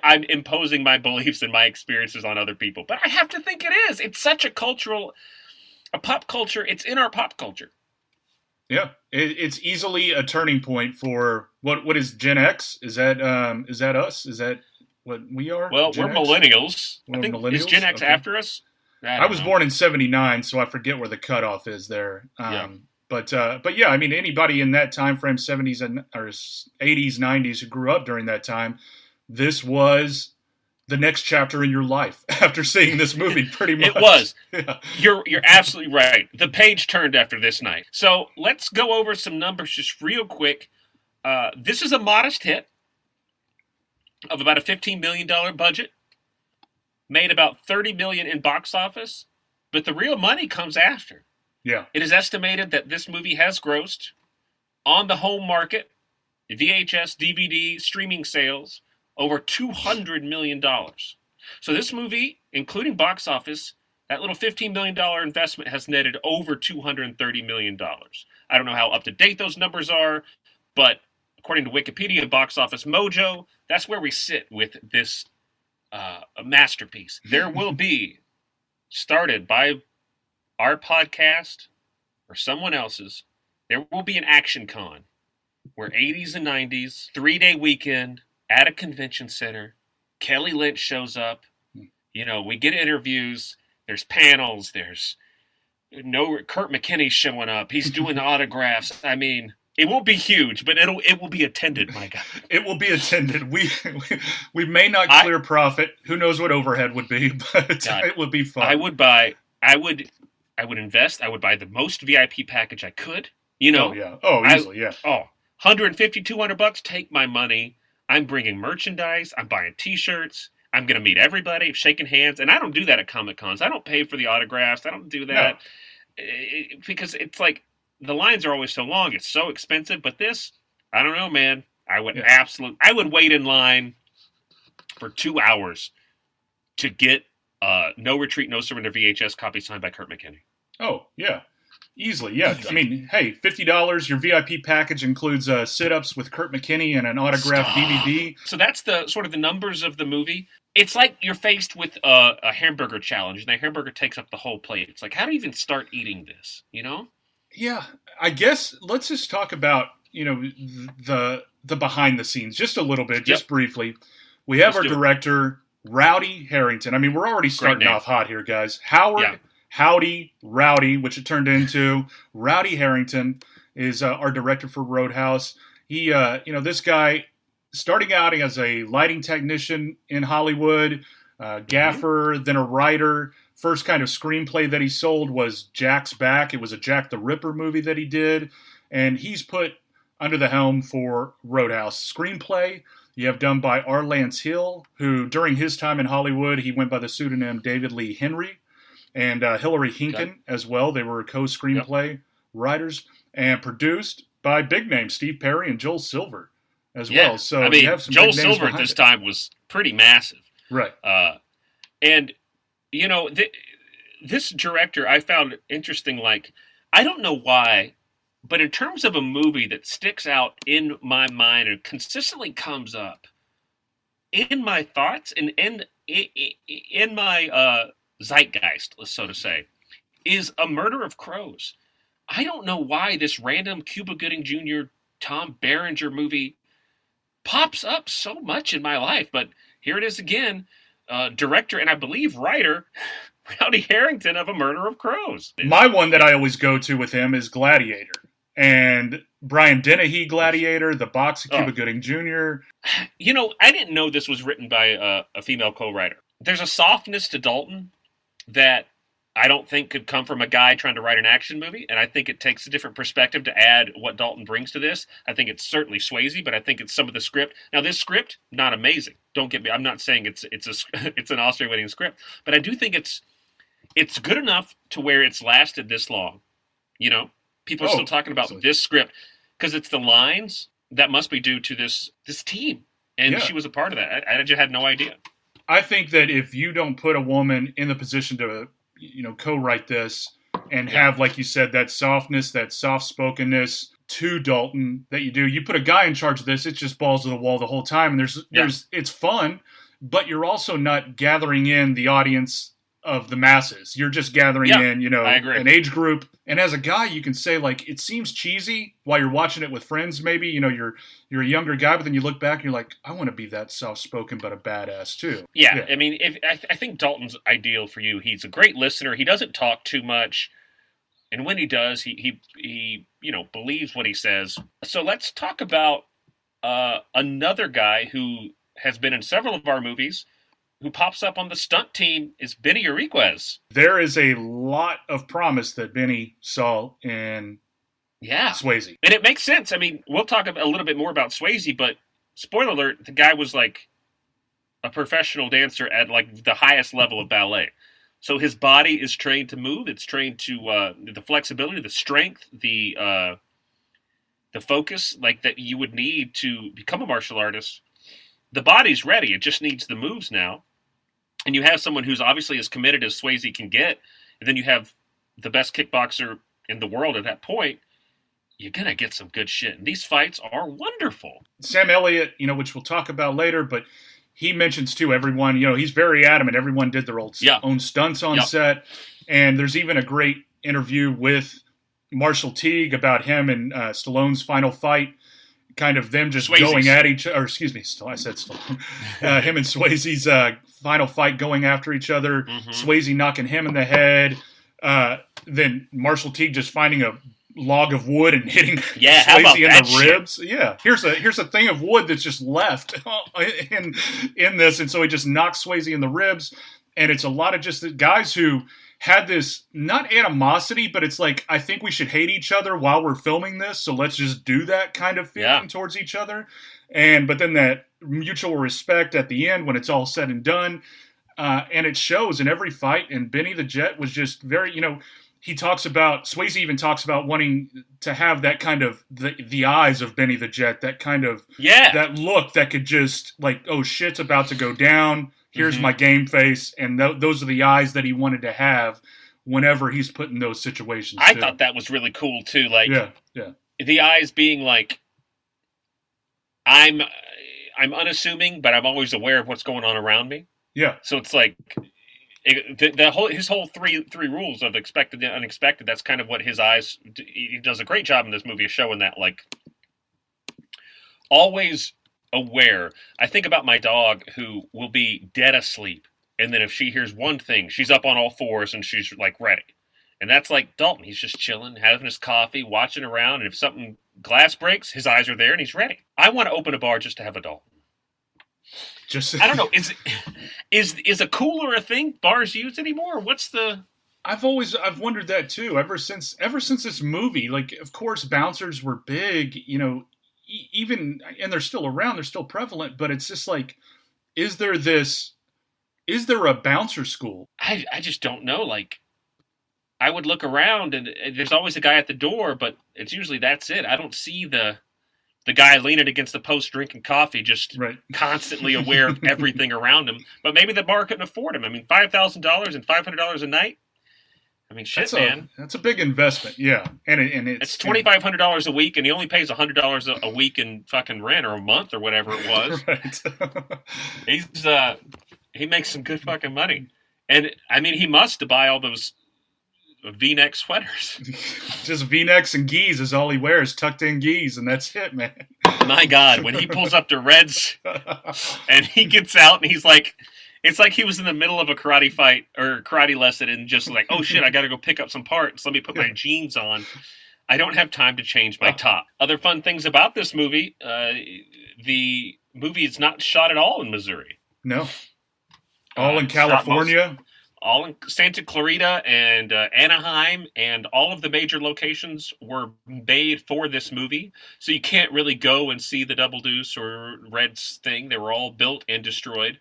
I'm imposing my beliefs and my experiences on other people. But I have to think it is. It's such a pop culture. It's in our pop culture. Yeah, it's easily a turning point for what is Gen X? Is that us? Is that what we are? Well, Gen we're X? millennials. We're I think millennials. Is Gen X Okay. after us? I don't was know. born in '79, so I forget where the cutoff is there. Yeah. But yeah, I mean, anybody in that time frame, '70s and or '80s, '90s, who grew up during that time, this was the next chapter in your life after seeing this movie, pretty much. It was. Yeah. You're absolutely right. The page turned after this night. So let's go over some numbers just real quick. This is a modest hit of about a $15 million budget. Made about $30 million in box office, but the real money comes after. Yeah. It is estimated that this movie has grossed on the home market, VHS, DVD, streaming sales, over $200 million. So this movie, including box office, that little $15 million investment has netted over $230 million. I don't know how up-to-date those numbers are, but according to Wikipedia and Box Office Mojo, that's where we sit with this a masterpiece. There will be, started by our podcast or someone else's, there will be an action con where 80s and 90s, 3-day weekend at a convention center, Kelly Lynch shows up. You know, we get interviews, there's panels, there's Kurt McKinney's showing up. He's doing autographs. I mean, it won't be huge, but it will be attended, my God. It will be attended. We may not clear profit. Who knows what overhead would be, but God, it would be fun. I would invest. I would buy the most VIP package I could. You know. Oh, yeah. Oh, easily, yeah. Oh, $150, $200, take my money. I'm bringing merchandise. I'm buying T-shirts. I'm going to meet everybody, shaking hands. And I don't do that at Comic Cons. I don't pay for the autographs. I don't do that. No. Because it's like, the lines are always so long. It's so expensive. But this, I don't know, man. I would I would wait in line for 2 hours to get No Retreat, No Surrender VHS copy signed by Kurt McKinney. Oh, yeah. Easily, yeah. I mean, hey, $50, your VIP package includes sit-ups with Kurt McKinney and an autographed DVD. So that's the sort of the numbers of the movie. It's like you're faced with a hamburger challenge, and the hamburger takes up the whole plate. It's like, how do you even start eating this, you know? Yeah, I guess let's just talk about, you know, the behind the scenes just a little bit, just briefly. We have our director, Rowdy Harrington. I mean, we're already starting off hot here, guys. Howdy Rowdy, which it turned into. Rowdy Harrington is our director for Roadhouse. He, this guy, starting out as a lighting technician in Hollywood, gaffer, then a writer. First kind of screenplay that he sold was Jack's Back. It was a Jack the Ripper movie that he did. And he's put under the helm for Roadhouse. Screenplay you have done by R. Lance Hill, who during his time in Hollywood, he went by the pseudonym David Lee Henry. And Hillary Hinken as well. They were co-screenplay writers. And produced by big names, Steve Perry and Joel Silver as well. So I mean, you have some Joel big names Silver at this time was pretty massive. Right. And, you know, this director I found interesting. Like, I don't know why, but in terms of a movie that sticks out in my mind and consistently comes up in my thoughts and in my zeitgeist, so to say, is A Murder of Crows. I don't know why this random Cuba Gooding Jr., Tom Berenger movie pops up so much in my life, but here it is again. Director and I believe writer Rowdy Harrington of A Murder of Crows. My one that I always go to with him is Gladiator. And Brian Dennehy, Gladiator, The Box of Cuba Gooding Jr. You know, I didn't know this was written by a female co-writer. There's a softness to Dalton that I don't think could come from a guy trying to write an action movie, and I think it takes a different perspective to add what Dalton brings to this. I think it's certainly Swayze, but I think it's some of the script. Now, this script, not amazing. Don't get me. I'm not saying it's an Oscar-winning script, but I do think it's good enough to where it's lasted this long. You know, people are still talking about this script because it's the lines that must be due to this team, and she was a part of that. I just had no idea. I think that if you don't put a woman in the position to co-write this and have, like you said, that softness, that soft-spokenness to Dalton that you do. You put a guy in charge of this, it's just balls to the wall the whole time. And there's it's fun. but you're also not gathering in the audience of the masses. You're just gathering in, an age group. And as a guy, you can say, like, it seems cheesy while you're watching it with friends, maybe. You're a younger guy, but then you look back and you're like, I want to be that soft-spoken but a badass, too. Yeah. I mean, I think Dalton's ideal for you. He's a great listener. He doesn't talk too much. And when he does, he believes what he says. So let's talk about another guy who has been in several of our movies, who pops up on the stunt team, is Benny Urquez. There is a lot of promise that Benny saw in Swayze. And it makes sense. I mean, we'll talk a little bit more about Swayze, but spoiler alert, the guy was like a professional dancer at like the highest level of ballet. So his body is trained to move. It's trained to the flexibility, the strength, the focus like that you would need to become a martial artist. The body's ready. It just needs the moves now. And you have someone who's obviously as committed as Swayze can get, and then you have the best kickboxer in the world at that point. You're going to get some good shit. And these fights are wonderful. Sam Elliott, which we'll talk about later, but he mentions, too, everyone, he's very adamant. Everyone did their own stunts on set. And there's even a great interview with Marshall Teague about him and Stallone's final fight. Kind of them just going at each other. Excuse me, I said Stallone. Him and Swayze's final fight going after each other. Mm-hmm. Swayze knocking him in the head. Then Marshall Teague just finding a log of wood and hitting Swayze in the ribs. Yeah, here's a thing of wood that's just left in this, and so he just knocks Swayze in the ribs. And it's a lot of just the guys who had this, not animosity, but it's like, I think we should hate each other while we're filming this, so let's just do that kind of feeling towards each other. But then that mutual respect at the end when it's all said and done, and it shows in every fight. And Benny the Jet was just very, Swayze even talks about wanting to have that kind of, the eyes of Benny the Jet, that kind of, that look that could just, like, oh, shit's about to go down. Here's my game face, and those are the eyes that he wanted to have whenever he's put in those situations. I thought that was really cool too. Like, the eyes being like, I'm unassuming, but I'm always aware of what's going on around me. Yeah. So it's like his whole three rules of expected and unexpected. That's kind of what his eyes. He does a great job in this movie of showing that, like, always aware. I think about my dog who will be dead asleep, and then if she hears one thing, she's up on all fours and she's like ready. And that's like Dalton. He's just chilling, having his coffee, watching around, and if something glass breaks, his eyes are there and he's ready. I want to open a bar just to have a Dalton. I don't know. Is a cooler a thing bars use anymore? What's the? I've wondered that too. Ever since this movie, like, of course, bouncers were big. Even, and they're still around, they're still prevalent, but it's just like, is there a bouncer school? I just don't know. Like, I would look around and there's always a guy at the door, but it's usually that's it. I don't see the guy leaning against the post drinking coffee, just constantly aware of everything around him. But maybe the bar couldn't afford him. I mean, $5,000 and $500 a night. I mean, shit, man. That's a big investment, yeah. And it's $2,500 a week, and he only pays $100 a week in fucking rent or a month or whatever it was. Right. He makes some good fucking money, and I mean, he must to buy all those V-neck sweaters. Just V-necks and gis is all he wears, tucked in gis, and that's it, man. My God, when he pulls up to Reds and he gets out and he's like. It's like he was in the middle of a karate fight or karate lesson and just like, oh shit, I got to go pick up some parts. Let me put my jeans on. I don't have time to change my top. Other fun things about this movie, the movie is not shot at all in Missouri. No. All in California. All in Santa Clarita and Anaheim, and all of the major locations were made for this movie. So you can't really go and see the Double Deuce or Reds thing. They were all built and destroyed.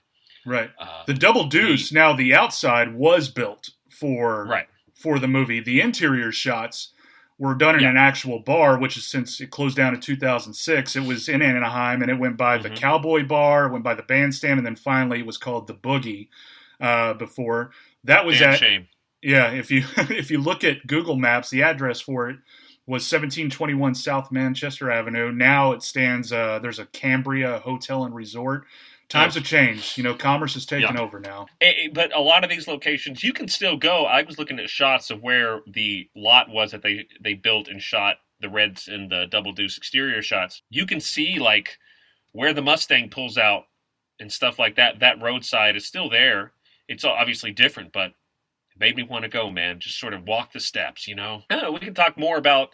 Right. The Double Deuce, now the outside was built for the movie. The interior shots were done in an actual bar, which is since it closed down in 2006. It was in Anaheim, and it went by the Cowboy Bar, it went by the Bandstand, and then finally it was called the Boogie before. That was shame. Yeah, if you look at Google Maps, the address for it was 1721 South Manchester Avenue. Now it stands, there's a Cambria Hotel and Resort. Times have changed. Commerce is taking over now. But a lot of these locations, you can still go. I was looking at shots of where the lot was that they built and shot the Reds and the Double Deuce exterior shots. You can see, like, where the Mustang pulls out and stuff like that. That roadside is still there. It's obviously different, but it made me want to go, man. Just sort of walk the steps, we can talk more about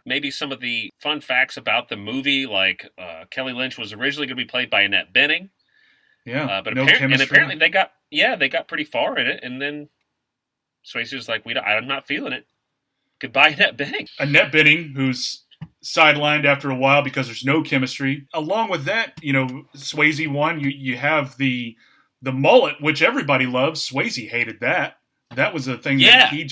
maybe some of the fun facts about the movie, like Kelly Lynch was originally going to be played by Annette Bening. Yeah, but apparently they got pretty far in it, and then Swayze was like, I'm not feeling it. Goodbye, Annette Bening. Annette Bening, who's sidelined after a while because there's no chemistry. Along with that, Swayze won. You have the mullet, which everybody loves. Swayze hated that. That was a thing that he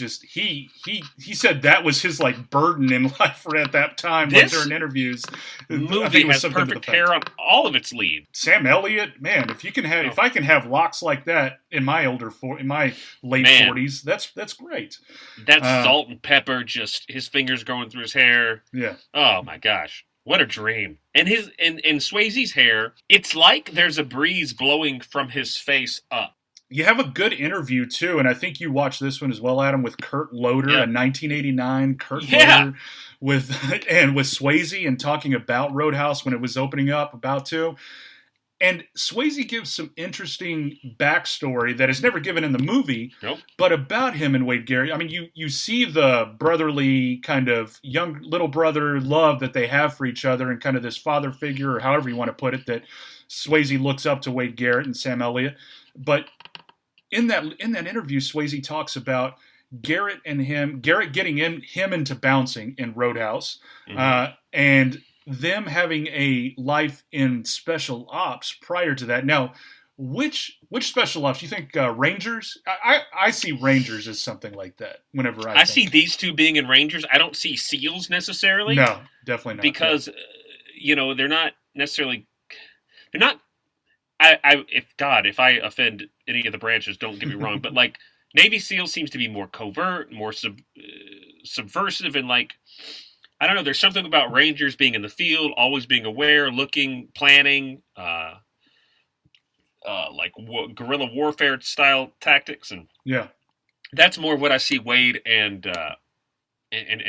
said that was his like burden in life for at that time during interviews. Movie has perfect hair on all of its leaves. Sam Elliott, man, if I can have locks like that in my late 40s, that's great. That's salt and pepper, just his fingers going through his hair. Yeah. Oh my gosh. What a dream. And in Swayze's hair, it's like there's a breeze blowing from his face up. You have a good interview, too, and I think you watched this one as well, Adam, with Kurt Loder in 1989. Kurt Loder with Swayze and talking about Roadhouse when it was opening up, about to. And Swayze gives some interesting backstory that is never given in the movie, but about him and Wade Garrett. I mean, you see the brotherly kind of young little brother love that they have for each other and kind of this father figure, or however you want to put it, that Swayze looks up to Wade Garrett and Sam Elliott. But in that interview, Swayze talks about Garrett getting him into bouncing in Roadhouse, and them having a life in special ops prior to that. Now, which special ops? You think Rangers? I see Rangers as something like that. Whenever I see these two being in Rangers, I don't see SEALs necessarily. No, definitely not. Because they're not necessarily. They're not. If I offend any of the branches, don't get me wrong, but like Navy SEAL seems to be more covert, more subversive, and like, I don't know, there's something about Rangers being in the field, always being aware, looking, planning, guerrilla warfare style tactics, and that's more what I see Wade and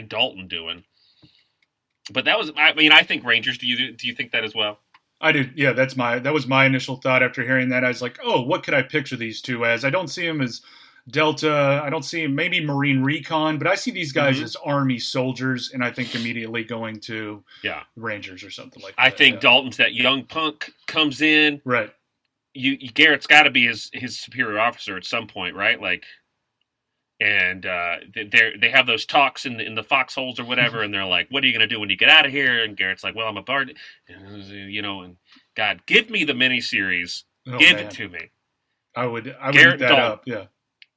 Dalton doing. But I think Rangers. Do you think that as well? I did. Yeah, that was my initial thought after hearing that. I was like, oh, what could I picture these two as? I don't see them as Delta. I don't see them, maybe Marine Recon, but I see these guys as Army soldiers, and I think immediately going to Rangers or something like that. I think Dalton's that young punk comes in. Right. Garrett's got to be his superior officer at some point, right? like. And they have those talks in the foxholes or whatever, and they're like, "What are you going to do when you get out of here?" And Garrett's like, "Well, I'm a bard, and God, give me the miniseries, give it to me." I would eat that up. Yeah,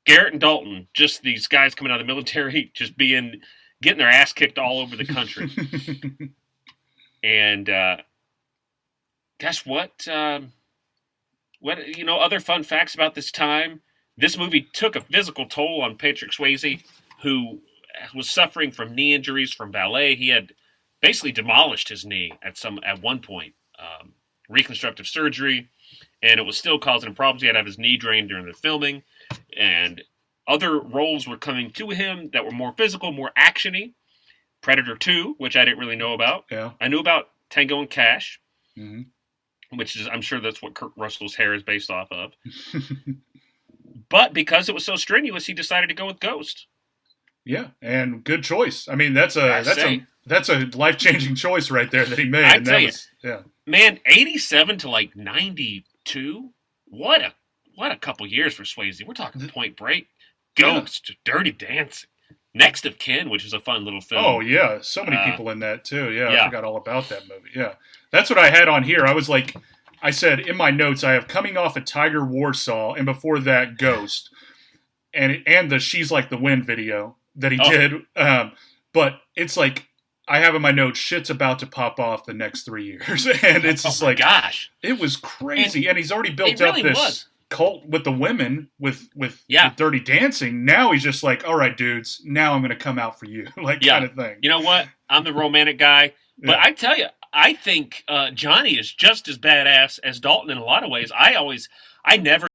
Garrett and Dalton, just these guys coming out of the military, just getting their ass kicked all over the country. And guess what? Other fun facts about this time. This movie took a physical toll on Patrick Swayze, who was suffering from knee injuries from ballet. He had basically demolished his knee at one point, reconstructive surgery, and it was still causing him problems. He had to have his knee drained during the filming, and other roles were coming to him that were more physical, more action-y. Predator 2, which I didn't really know about. Yeah. I knew about Tango and Cash, which is, I'm sure that's what Kurt Russell's hair is based off of. But because it was so strenuous, he decided to go with Ghost. Yeah, and good choice. I mean, that's a life-changing choice right there that he made. I tell you, man, 87 to like 92. What a couple years for Swayze. We're talking Point Break, Ghost, Dirty Dancing, Next of Kin, which is a fun little film. Oh yeah, so many people in that too. Yeah, I forgot all about that movie. Yeah, that's what I had on here. I said in my notes, I have Coming Off a Tiger Warsaw, and before that, Ghost, and the She's Like the Wind video that he did. But it's like, I have in my notes, shit's about to pop off the next 3 years. And it's just gosh. It was crazy. And he's already built up this cult with the women, with Dirty Dancing. Now he's just like, all right, dudes, now I'm going to come out for you. Kind of thing. You know what? I'm the romantic guy. But I tell you, I think Johnny is just as badass as Dalton in a lot of ways. I never